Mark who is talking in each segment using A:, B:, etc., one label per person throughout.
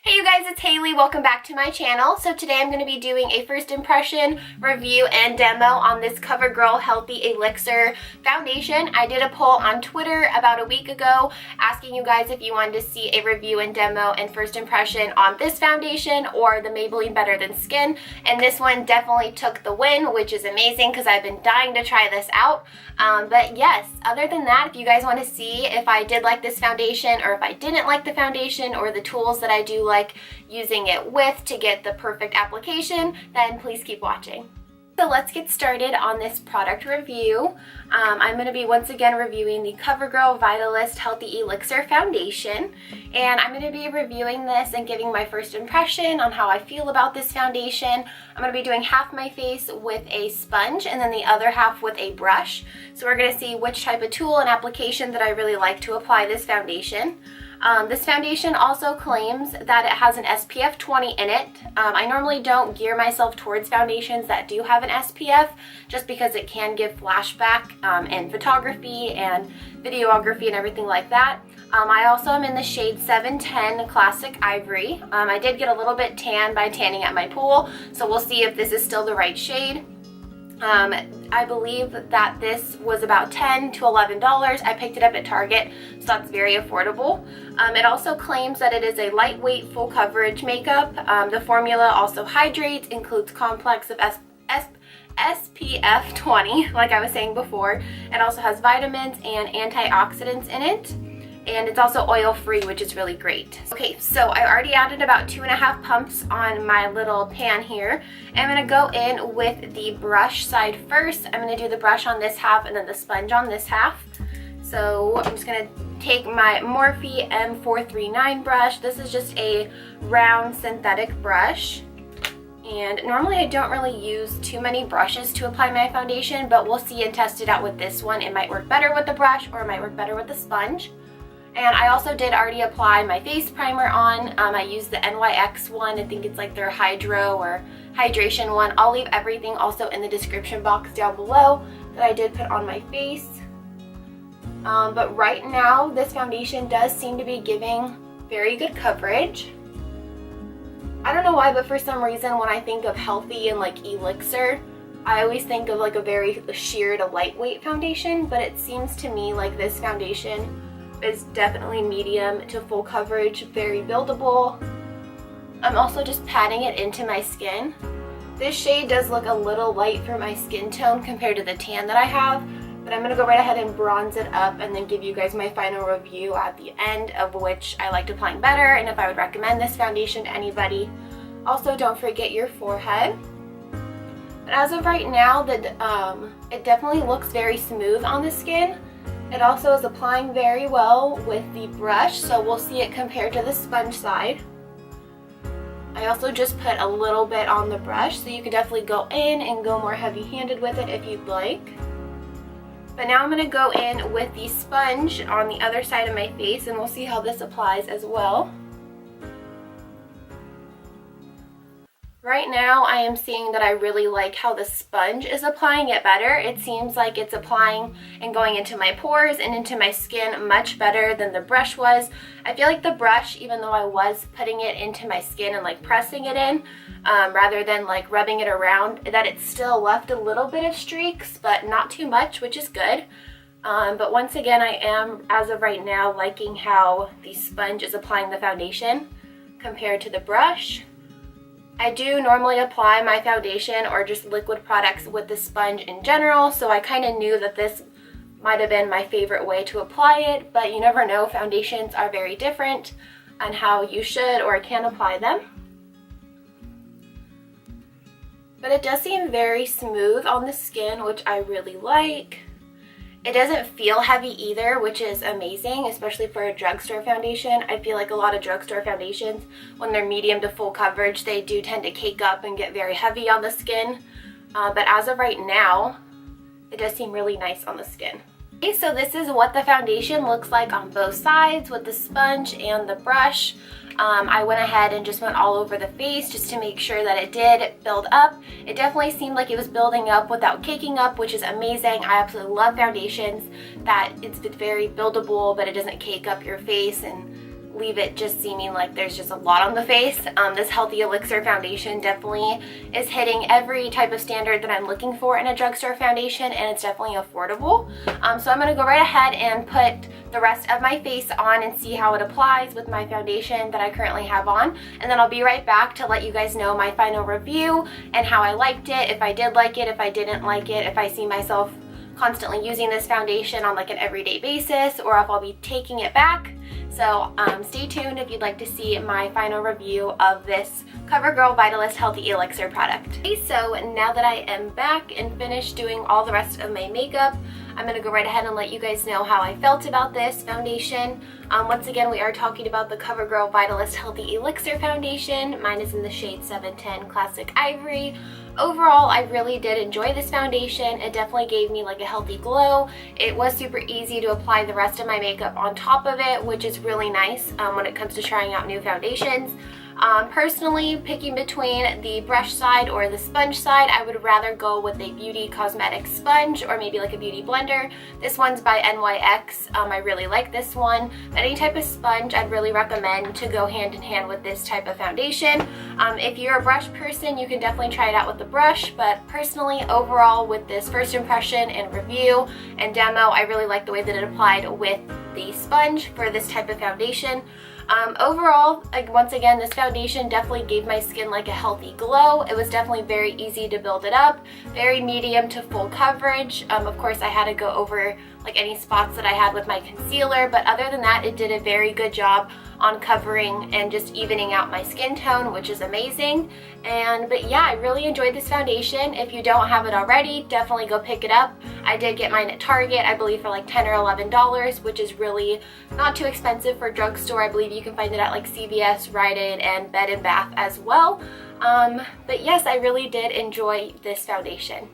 A: Hey you guys, it's Haley. Welcome back to my channel. So today I'm going to be doing a first impression review and demo on this Covergirl Healthy Elixir foundation. I did a poll on Twitter about a week ago asking you guys if you wanted to see a review and demo and first impression on this foundation or the Maybelline Better Than Skin, and this one definitely took the win, which is amazing because I've been dying to try this out. But yes, other than that, if you guys want to see if I did like this foundation or if I didn't like the foundation or the tools that I do like using it with to get the perfect application, then please keep watching. So let's get started on this product review. I'm going to be once again reviewing the Covergirl Vitalist Healthy Elixir Foundation, and I'm going to be reviewing this and giving my first impression on how I feel about this foundation. I'm going to be doing half my face with a sponge and then the other half with a brush. So we're going to see which type of tool and application that I really like to apply this foundation. This foundation also claims that it has an SPF 20 in it. I normally don't gear myself towards foundations that do have an SPF just because it can give flashback in photography and videography and everything like that. I also am in the shade 710 Classic Ivory. I did get a little bit tan by tanning at my pool, so we'll see if this is still the right shade. I believe that this was about $10 to $11. I picked it up at Target, so that's very affordable. It also claims that it is a lightweight, full coverage makeup. The formula also hydrates, includes complex of SPF 20, like I was saying before. It also has vitamins and antioxidants in it. And it's also oil-free, which is really great. Okay, so I already added about 2.5 pumps on my little pan here. I'm going to go in with the brush side first. I'm going to do the brush on this half and then the sponge on this half. So I'm just going to take my Morphe M439 brush. This is just a round synthetic brush. And normally I don't really use too many brushes to apply my foundation, but we'll see and test it out with this one. It might work better with the brush or it might work better with the sponge. And I also did already apply my face primer on. I used the NYX one. I think it's like their hydro or hydration one. I'll leave everything also in the description box down below that I did put on my face. But right now, this foundation does seem to be giving very good coverage. I don't know why, but for some reason when I think of healthy and like Elixir, I always think of like a very sheer to lightweight foundation, but it seems to me like this foundation is definitely medium to full coverage, very buildable. I'm also just patting it into my skin. This shade does look a little light for my skin tone compared to the tan that I have, but I'm going to go right ahead and bronze it up and then give you guys my final review at the end of which I liked applying better and if I would recommend this foundation to anybody. Also, don't forget your forehead. But as of right now, it definitely looks very smooth on the skin. It also is applying very well with the brush, so we'll see it compared to the sponge side. I also just put a little bit on the brush, so you can definitely go in and go more heavy-handed with it if you'd like. But now I'm going to go in with the sponge on the other side of my face, and we'll see how this applies as well. Right now, I am seeing that I really like how the sponge is applying it better. It seems like it's applying and going into my pores and into my skin much better than the brush was. I feel like the brush, even though I was putting it into my skin and like pressing it in, rather than like rubbing it around, that it still left a little bit of streaks, but not too much, which is good. But once again, I am, as of right now, liking how the sponge is applying the foundation compared to the brush. I do normally apply my foundation or just liquid products with the sponge in general, so I kind of knew that this might have been my favorite way to apply it, but you never know, foundations are very different on how you should or can apply them. But it does seem very smooth on the skin, which I really like. It doesn't feel heavy either, which is amazing, especially for a drugstore foundation. I feel like a lot of drugstore foundations, when they're medium to full coverage, they do tend to cake up and get very heavy on the skin. But as of right now, it does seem really nice on the skin. Okay, so this is what the foundation looks like on both sides with the sponge and the brush. I went ahead and just went all over the face just to make sure that it did build up. It definitely seemed like it was building up without caking up, which is amazing. I absolutely love foundations that it's very buildable, but it doesn't cake up your face and leave it just seeming like there's just a lot on the face. This Healthy Elixir foundation definitely is hitting every type of standard that I'm looking for in a drugstore foundation, and it's definitely affordable. So I'm going to go right ahead and put the rest of my face on and see how it applies with my foundation that I currently have on, and then I'll be right back to let you guys know my final review and how I liked it, if I did like it, if I didn't like it, if I see myself constantly using this foundation on like an everyday basis, or if I'll be taking it back. So stay tuned if you'd like to see my final review of this CoverGirl Vitalist Healthy Elixir product. Okay, so now that I am back and finished doing all the rest of my makeup, I'm going to go right ahead and let you guys know how I felt about this foundation. Once again, we are talking about the CoverGirl Vitalist Healthy Elixir foundation. Mine is in the shade 710 Classic Ivory. Overall, I really did enjoy this foundation. It definitely gave me like a healthy glow. It was super easy to apply the rest of my makeup on top of it, which is really nice when it comes to trying out new foundations. Personally, picking between the brush side or the sponge side, I would rather go with a beauty cosmetic sponge or maybe like a beauty blender. This one's by NYX. I really like this one. Any type of sponge, I'd really recommend to go hand in hand with this type of foundation. If you're a brush person, you can definitely try it out with the brush, but personally, overall, with this first impression and review and demo, I really like the way that it applied with the sponge for this type of foundation. Overall, once again, this foundation definitely gave my skin like a healthy glow. It was definitely very easy to build it up, very medium to full coverage. Of course, I had to go over like any spots that I had with my concealer, but other than that, it did a very good job on covering and just evening out my skin tone, which is amazing. But yeah, I really enjoyed this foundation. If you don't have it already, definitely go pick it up. I did get mine at Target, I believe for like $10 or $11, which is really not too expensive for drugstore. I believe you can find it at like CVS, Rite Aid, and Bed and Bath as well. But yes, I really did enjoy this foundation.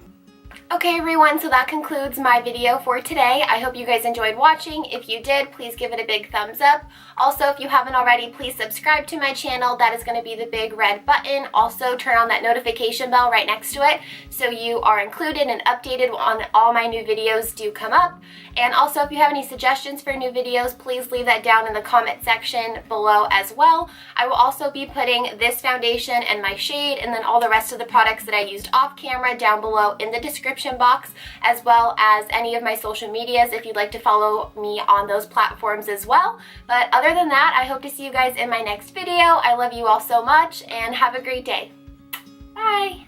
A: Okay everyone, so that concludes my video for today. I hope you guys enjoyed watching. If you did, please give it a big thumbs up. Also, if you haven't already, please subscribe to my channel. That is going to be the big red button. Also, turn on that notification bell right next to it so you are included and updated on all my new videos do come up. And also, if you have any suggestions for new videos, please leave that down in the comment section below as well. I will also be putting this foundation and my shade and then all the rest of the products that I used off camera down below in the description box, as well as any of my social medias if you'd like to follow me on those platforms as well. But other than that, I hope to see you guys in my next video. I love you all so much and have a great day. Bye!